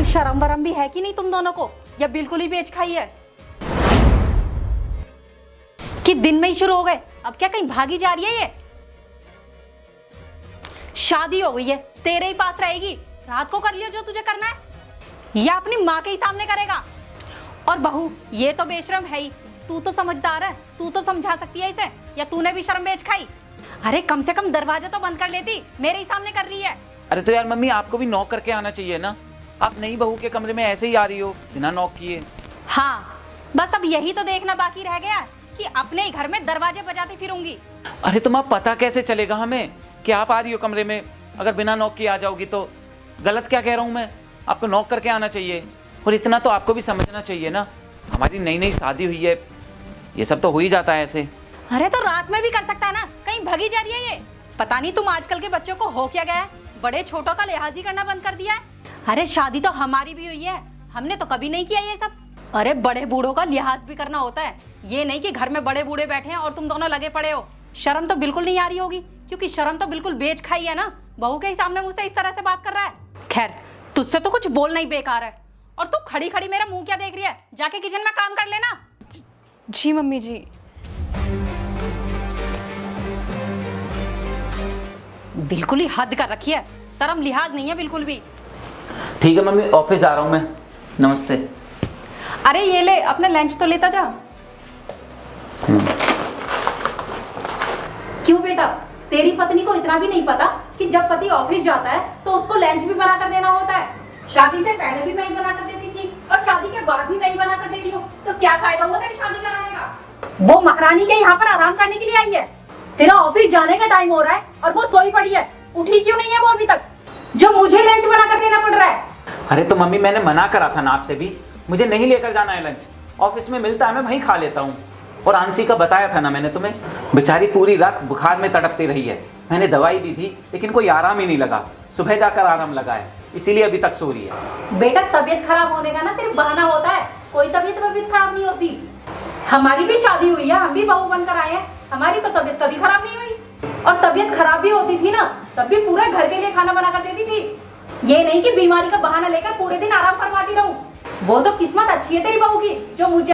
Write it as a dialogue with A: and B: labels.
A: कोई शर्म वरम भी है कि नहीं तुम दोनों को, या बिल्कुल ही बेच खाई है कि दिन में ही शुरू हो गए? अब क्या कहीं भागी जा रही है ये? शादी हो गई है, तेरे ही पास रहेगी, रात को कर लियो जो तुझे करना है, या अपनी माँ के ही सामने करेगा। और बहू ये तो बेशरम है ही, तू तो समझदार है, तू तो समझा सकती है इसे, या तूने भी शर्म बेच खाई? अरे कम से कम दरवाजा तो बंद कर लेती, मेरे ही सामने कर रही है।
B: अरे तो यार मम्मी आपको भी नॉक करके आना चाहिए ना, आप नई बहू के कमरे में ऐसे ही आ रही हो बिना नॉक किए।
A: हाँ बस अब यही तो देखना बाकी रह गया कि अपने ही घर में दरवाजे बजाती फिरूंगी।
B: अरे तुम आप पता कैसे चलेगा हमें कि आप आ रही हो कमरे में? अगर बिना नॉक किए आ जाओगी तो गलत क्या कह रहा हूँ मैं? आपको नॉक करके आना चाहिए, और इतना तो आपको भी समझना चाहिए ना, हमारी नई नई शादी हुई है, ये सब तो हो ही जाता है ऐसे।
A: अरे तो रात में भी कर सकता है ना, कहीं भगी जा रही है ये? पता नहीं तुम आजकल के बच्चों को हो क्या गया है, बड़े छोटों का लिहाज ही करना बंद कर दिया है। अरे शादी तो हमारी भी हुई है, हमने तो कभी नहीं किया ये सब। अरे बड़े बूढ़ों का लिहाज भी करना होता है, ये नहीं कि घर में बड़े बूढ़े बैठे हैं और तुम दोनों लगे पड़े हो। शर्म तो बिल्कुल नहीं आ रही होगी, क्योंकि शर्म तो बिल्कुल बेच खाई है ना, बहू के ही सामने मुझसे इस तरह से बात कर रहा है। खैर तुझसे तो कुछ बोलना ही बेकार है, और तू खड़ी खड़ी मेरा मुंह क्या देख रही है? जाके किचन में काम कर लेना।
C: जी मम्मी जी।
A: बिल्कुल ही हद कर रखी है, शर्म लिहाज नहीं है बिल्कुल भी।
B: ठीक है मम्मी, ऑफिस जा रहा हूँ मैं, नमस्ते।
A: अरे ये ले अपना लंच तो लेता जा। क्यों बेटा, तेरी पत्नी को इतना भी नहीं पता कि जब पति ऑफिस जाता है तो उसको लंच भी बना कर देना होता है? शादी से पहले भी मैं ही बना कर देती थी और शादी के बाद भी मैं ही बना कर देती हूँ, तो क्या फायदा हुआ तेरी शादी कराने का? वो महारानी के यहाँ पर आराम करने के लिए आई है, तेरा ऑफिस जाने का टाइम हो रहा है और वो सोई पड़ी है, उठी क्यों नहीं है वो अभी तक, जो मुझे लंच बना कर देना पड़ रहा है?
B: अरे तो मम्मी मैंने मना करा था ना आपसे भी, मुझे नहीं लेकर जाना है लंच, ऑफिस में मिलता है मैं वहीं खा लेता हूँ। और आंसी का बताया था ना मैंने तुम्हें, बेचारी पूरी रात बुखार में तड़पती रही है, मैंने दवाई दी थी लेकिन कोई आराम ही नहीं लगा, सुबह जाकर आराम लगा है, इसीलिए अभी तक सो रही है।
A: बेटा तबीयत खराब होने का ना सिर्फ बहाना होता है, कोई तबीयत खराब नहीं होती। हमारी भी शादी हुई है, हम भी बहू बनकर आए हैं, हमारी तो तबीयत कभी खराब नहीं हुई, और तबीयत खराब भी होती थी ना तब भी पूरे घर के लिए खाना बना कर देती थी। ये नहीं कि बीमारी का बहाना लेकर पूरे दिन आराम करवाती रहूं। वो तो किस्मत अच्छी है तेरी बहू की जो मुझे